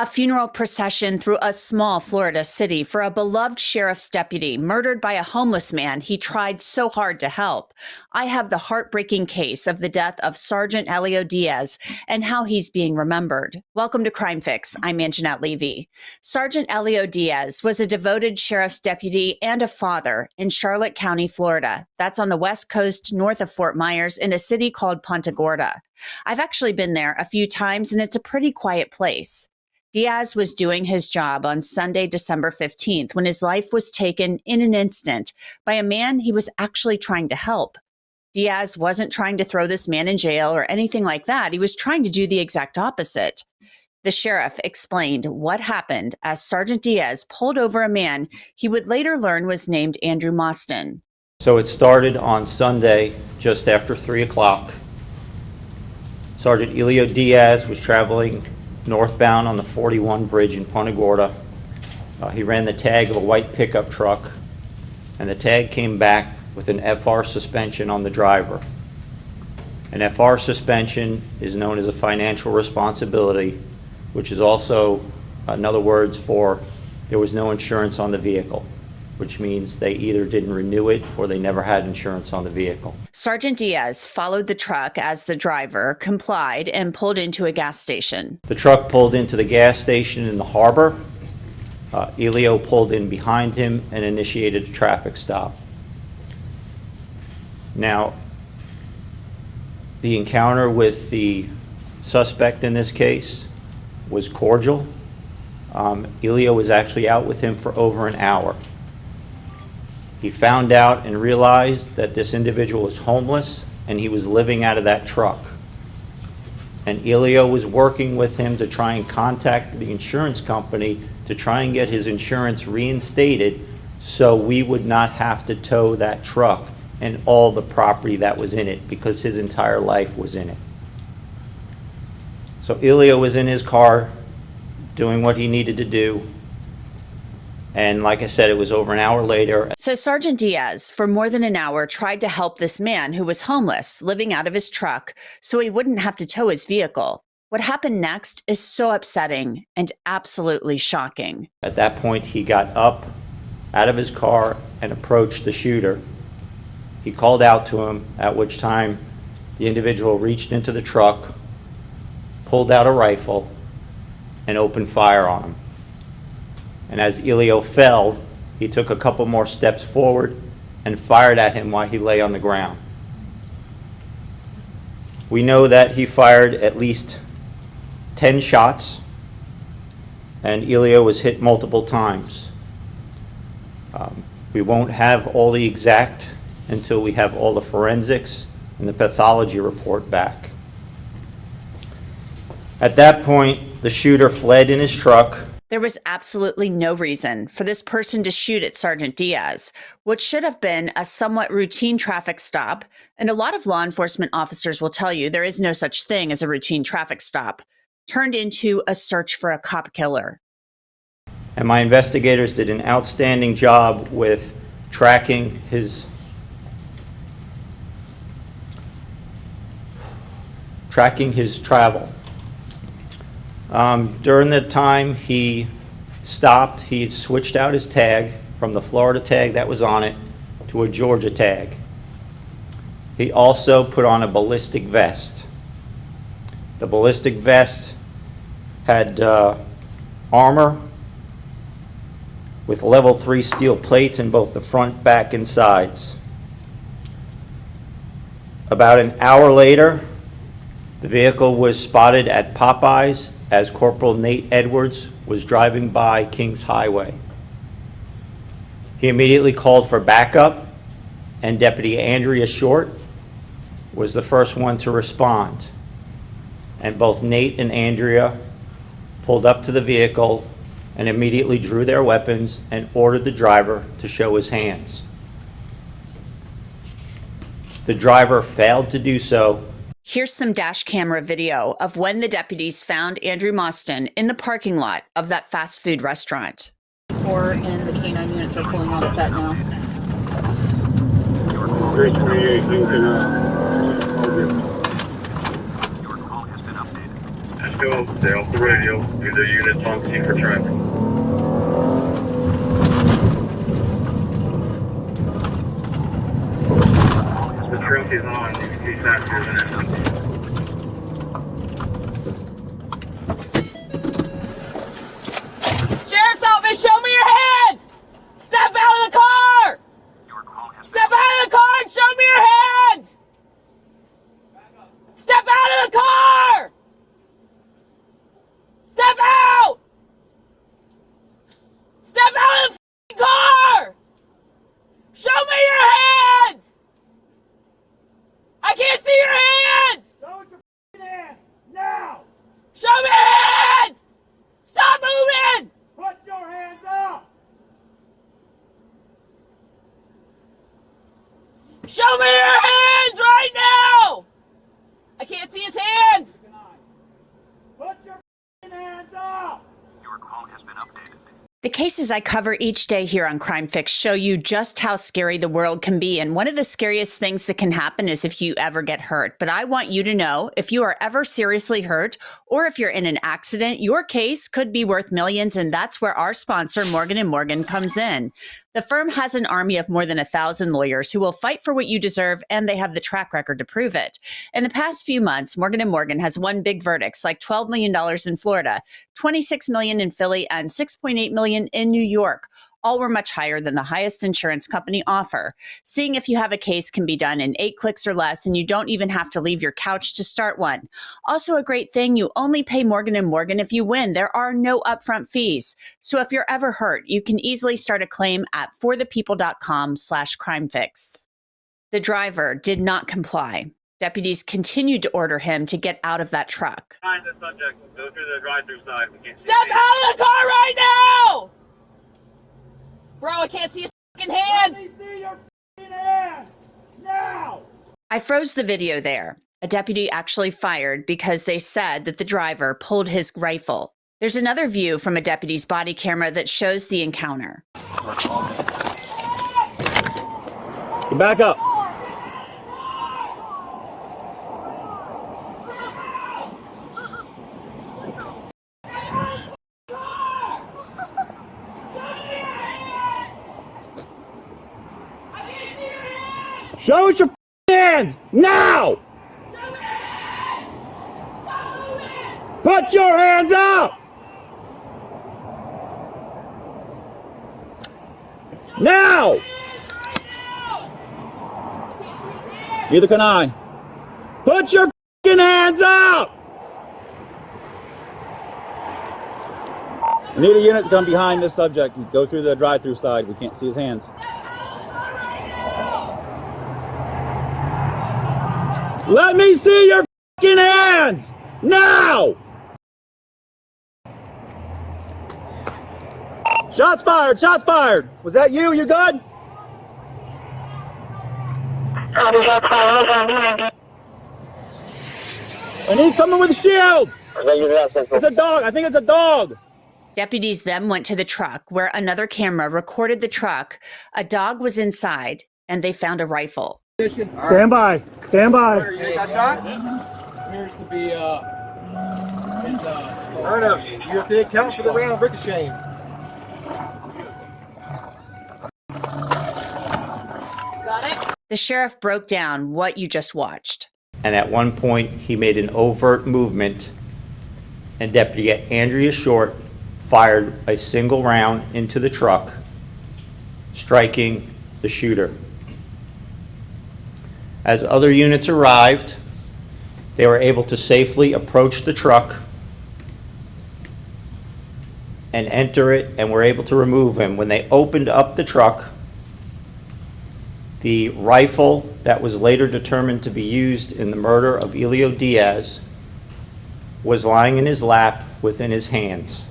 A funeral procession through a small Florida city for a beloved sheriff's deputy murdered by a homeless man he tried so hard to help. I have the heartbreaking case of the death of Sergeant Elio Diaz and how he's being remembered. Welcome to Crime Fix. I'm Anjanette Levy. Sergeant Elio Diaz was a devoted sheriff's deputy and a father in Charlotte County, Florida. That's on the West Coast north of Fort Myers in a city called Punta Gorda. I've actually been there a few times and it's a pretty quiet place. Diaz was doing his job on Sunday, December 15th, when his life was taken in an instant by a man he was actually trying to help. Diaz wasn't trying to throw this man in jail or anything like that. He was trying to do the exact opposite. The sheriff explained what happened as Sergeant Diaz pulled over a man he would later learn was named Andrew Mostyn. So it started on Sunday, just after 3 o'clock. Sergeant Elio Diaz was traveling northbound on the 41 bridge in Punta Gorda. He ran the tag of a white pickup truck, and the tag came back with an FR suspension on the driver. An FR suspension is known as a financial responsibility, which is also another words for there was no insurance on the vehicle, which means they either didn't renew it or they never had insurance on the vehicle. Sergeant Diaz followed the truck as the driver complied and pulled into a gas station. The truck pulled into the gas station in the harbor. Elio pulled in behind him and initiated a traffic stop. Now, the encounter with the suspect in this case was cordial. Elio was actually out with him for over an hour. He found out and realized that this individual was homeless and he was living out of that truck. And Elio was working with him to try and contact the insurance company to try and get his insurance reinstated so we would not have to tow that truck and all the property that was in it because his entire life was in it. So Elio was in his car doing what he needed to do. And like I said, it was over an hour later. So Sergeant Diaz, for more than an hour, tried to help this man who was homeless, living out of his truck, so he wouldn't have to tow his vehicle. What happened next is so upsetting and absolutely shocking. At that point, he got up out of his car and approached the shooter. He called out to him, at which time the individual reached into the truck, pulled out a rifle, and opened fire on him. And as Elio fell, he took a couple more steps forward and fired at him while he lay on the ground. We know that he fired at least 10 shots, and Elio was hit multiple times. We won't have all the exact until we have all the forensics and the pathology report back. At that point, the shooter fled in his truck. There was absolutely no reason for this person to shoot at Sergeant Diaz, what should have been a somewhat routine traffic stop, and a lot of law enforcement officers will tell you there is no such thing as a routine traffic stop, turned into a search for a cop killer. And my investigators did an outstanding job with tracking his travel. During the time he stopped, he switched out his tag from the Florida tag that was on it to a Georgia tag. He also put on a ballistic vest. The ballistic vest had armor with level 3 steel plates in both the front, back, and sides. About an hour later, the vehicle was spotted at Popeyes as Corporal Nate Edwards was driving by Kings Highway. He immediately called for backup, and Deputy Andrea Short was the first one to respond. And both Nate and Andrea pulled up to the vehicle and immediately drew their weapons and ordered the driver to show his hands. The driver failed to do so. Here's some dash camera video of when the deputies found Andrew Mostyn in the parking lot of that fast food restaurant. 4 and the K9 units are pulling on set now. 328 Lincoln, Your call has been updated. let's go. Stay off the radio. Use the units on scene for traffic. The truck is on. You can see passengers in it. Sheriff's office, show me your hands! Step out of the car! Step out of the car and show me your hands! Step out of the car! Step out! Step out of the f***ing car! Show me your hands! I can't see your hands! Show your f***ing hands! Now! Show me your hands! Stop moving! Put your hands up! Show me your hands right now! I can't see his hands! Put your f***ing hands up! Your call has been updated. The cases I cover each day here on Crime Fix show you just how scary the world can be. And one of the scariest things that can happen is if you ever get hurt. But I want you to know, if you are ever seriously hurt or if you're in an accident, your case could be worth millions. And that's where our sponsor, Morgan & Morgan, comes in. The firm has an army of more than 1,000 lawyers who will fight for what you deserve, and they have the track record to prove it. In the past few months, Morgan & Morgan has won big verdicts like $12 million in Florida, $26 million in Philly, and $6.8 million in New York. All were much higher than the highest insurance company offer. Seeing if you have a case can be done in 8 clicks or less, and you don't even have to leave your couch to start one. Also a great thing, you only pay Morgan & Morgan if you win. There are no upfront fees. So if you're ever hurt, you can easily start a claim at forthepeople.com/crimefix. The driver did not comply. Deputies continued to order him to get out of that truck. Find the subject. Go through the drive-through side. We can't see Step the out of the car right now! Bro, I can't see his fucking hands! Let me see your f***ing hands! Now! I froze the video there. A deputy actually fired because they said that the driver pulled his rifle. There's another view from a deputy's body camera that shows the encounter. Get back up. Show us your hands now! Put your hands up! Now! Neither can I. Put your hands up! I need a unit to come behind this subject and go through the drive-through side. We can't see his hands. Let me see your hands! Now! Shots fired! Shots fired! Was that you? You good? I need someone with a shield! It's a dog! I think it's a dog! Deputies then went to the truck where another camera recorded the truck. A dog was inside and they found a rifle. Stand by. Stand by. You got shot? Appears to be, I don't know. You have to account for the round ricocheting. Got it? The sheriff broke down what you just watched. And at one point, he made an overt movement, and Deputy Andrea Short fired a single round into the truck, striking the shooter. As other units arrived, they were able to safely approach the truck and enter it, and were able to remove him. When they opened up the truck, the rifle that was later determined to be used in the murder of Elio Diaz was lying in his lap within his hands.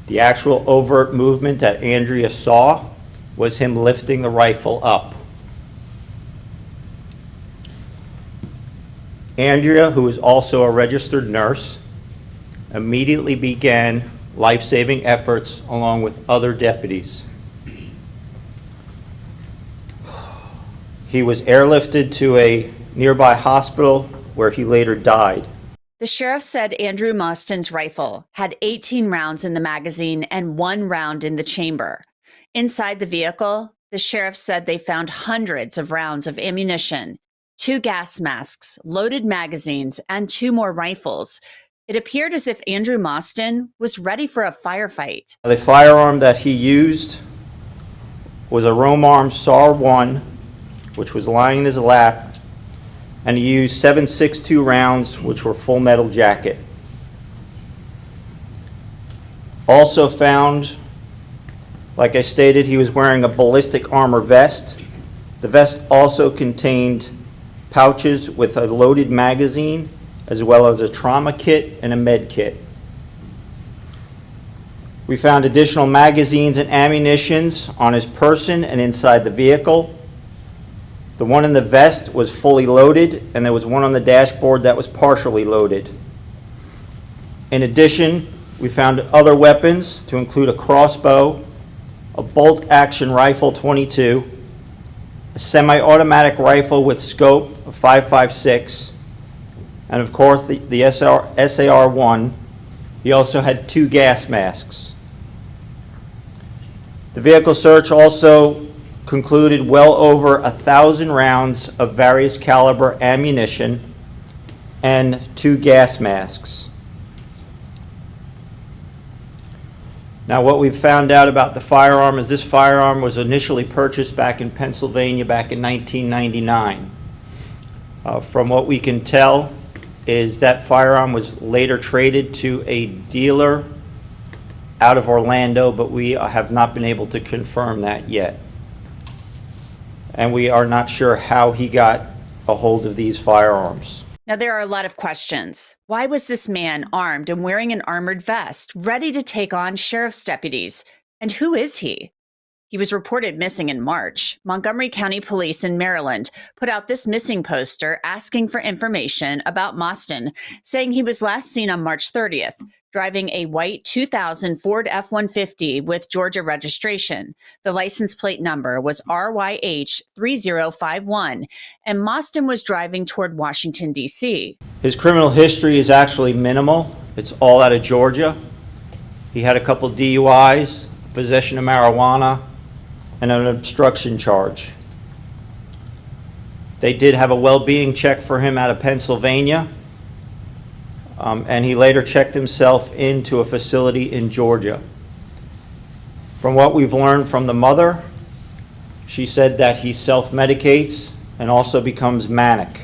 The actual overt movement that Andrea saw was him lifting the rifle up. Andrea, who is also a registered nurse, immediately began life-saving efforts along with other deputies. He was airlifted to a nearby hospital where he later died. The sheriff said Andrew Mostyn's rifle had 18 rounds in the magazine and 1 round in the chamber. Inside the vehicle, the sheriff said they found hundreds of rounds of ammunition, 2 gas masks, loaded magazines, and 2 more rifles. It appeared as if Andrew Mostyn was ready for a firefight. The firearm that he used was a Romarm SAR-1, which was lying in his lap, and he used 7.62 rounds, which were full metal jacket. Also found, like I stated, he was wearing a ballistic armor vest. The vest also contained pouches with a loaded magazine, as well as a trauma kit and a med kit. We found additional magazines and ammunitions on his person and inside the vehicle. The one in the vest was fully loaded, and there was one on the dashboard that was partially loaded. In addition, we found other weapons to include a crossbow, a bolt-action rifle 22, a semi-automatic rifle with scope of 5.56, and of course the SAR-1. He also had 2 gas masks. The vehicle search also concluded well over 1,000 rounds of various caliber ammunition and 2 gas masks. Now, what we've found out about the firearm is this firearm was initially purchased back in Pennsylvania back in 1999. From what we can tell is that firearm was later traded to a dealer out of Orlando, but we have not been able to confirm that yet. And we are not sure how he got a hold of these firearms. Now, there are a lot of questions. Why was this man armed and wearing an armored vest, ready to take on sheriff's deputies? And who is he? He was reported missing in March. Montgomery County Police in Maryland put out this missing poster asking for information about Mostyn, saying he was last seen on March 30th, driving a white 2000 Ford F-150 with Georgia registration. The license plate number was RYH3051, and Mostyn was driving toward Washington, D.C. His criminal history is actually minimal. It's all out of Georgia. He had a couple DUIs, possession of marijuana, and an obstruction charge. They did have a well-being check for him out of Pennsylvania, and he later checked himself into a facility in Georgia. From what we've learned from the mother, she said that he self-medicates and also becomes manic,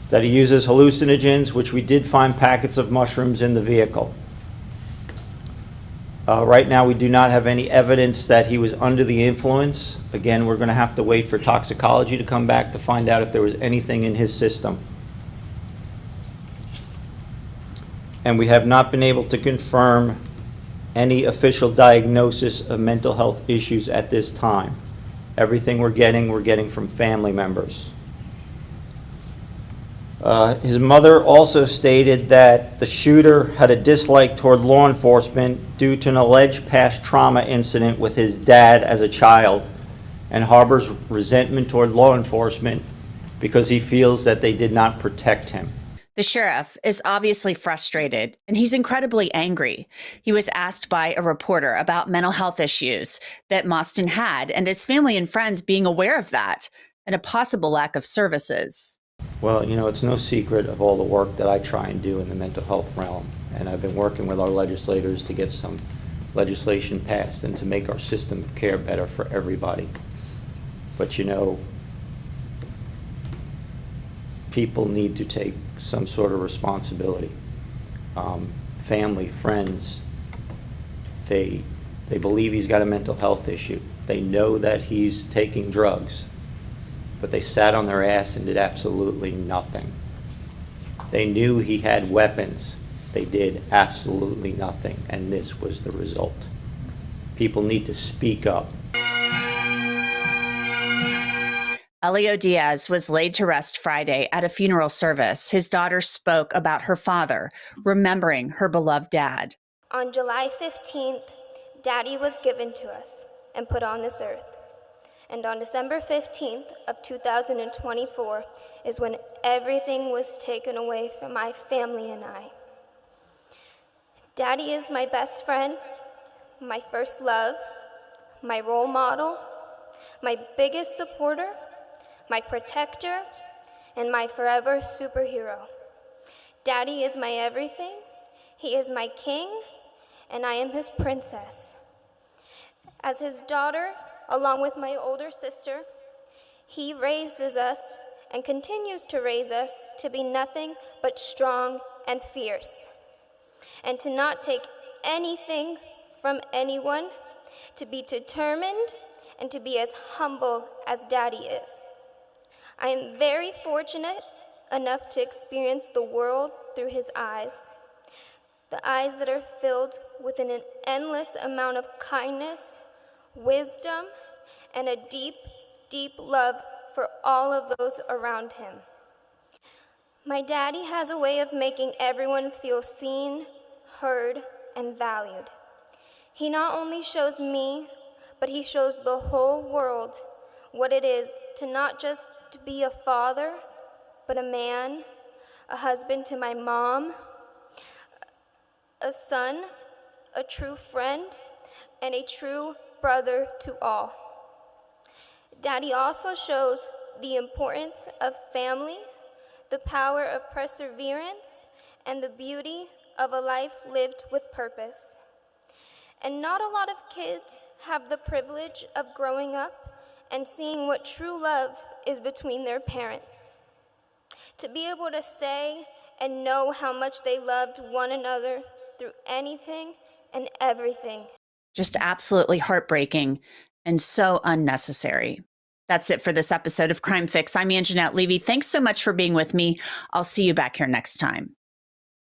that he uses hallucinogens, which we did find packets of mushrooms in the vehicle. Right now, we do not have any evidence that he was under the influence. Again, we're going to have to wait for toxicology to come back to find out if there was anything in his system. And we have not been able to confirm any official diagnosis of mental health issues at this time. Everything we're getting from family members. His mother also stated that the shooter had a dislike toward law enforcement due to an alleged past trauma incident with his dad as a child, and harbors resentment toward law enforcement because he feels that they did not protect him. The sheriff is obviously frustrated, and he's incredibly angry. He was asked by a reporter about mental health issues that Mostyn had, and his family and friends being aware of that, and a possible lack of services. Well, you know, it's no secret of all the work that I try and do in the mental health realm, and I've been working with our legislators to get some legislation passed and to make our system of care better for everybody. But you know, people need to take some sort of responsibility. Family, friends, they believe he's got a mental health issue. They know that he's taking drugs, but they sat on their ass and did absolutely nothing. They knew he had weapons. They did absolutely nothing, and this was the result. People need to speak up. Elio Diaz was laid to rest Friday at a funeral service. His daughter spoke about her father, remembering her beloved dad. On July 15th, Daddy was given to us and put on this earth. And on December 15th of 2024 is when everything was taken away from my family and I. Daddy is my best friend, my first love, my role model, my biggest supporter, my protector, and my forever superhero. Daddy is my everything, he is my king, and I am his princess. As his daughter, along with my older sister, he raises us and continues to raise us to be nothing but strong and fierce, and to not take anything from anyone, to be determined, and to be as humble as Daddy is. I am very fortunate enough to experience the world through his eyes, the eyes that are filled with an endless amount of kindness, wisdom, and a deep, deep love for all of those around him. My daddy has a way of making everyone feel seen, heard, and valued. He not only shows me, but he shows the whole world what it is to not just to be a father, but a man, a husband to my mom, a son, a true friend, and a true brother to all. Daddy also shows the importance of family, the power of perseverance, and the beauty of a life lived with purpose. And not a lot of kids have the privilege of growing up and seeing what true love is between their parents. To be able to say and know how much they loved one another through anything and everything. Just absolutely heartbreaking and so unnecessary. That's it for this episode of Crime Fix. I'm Anjanette Levy. Thanks so much for being with me. I'll see you back here next time.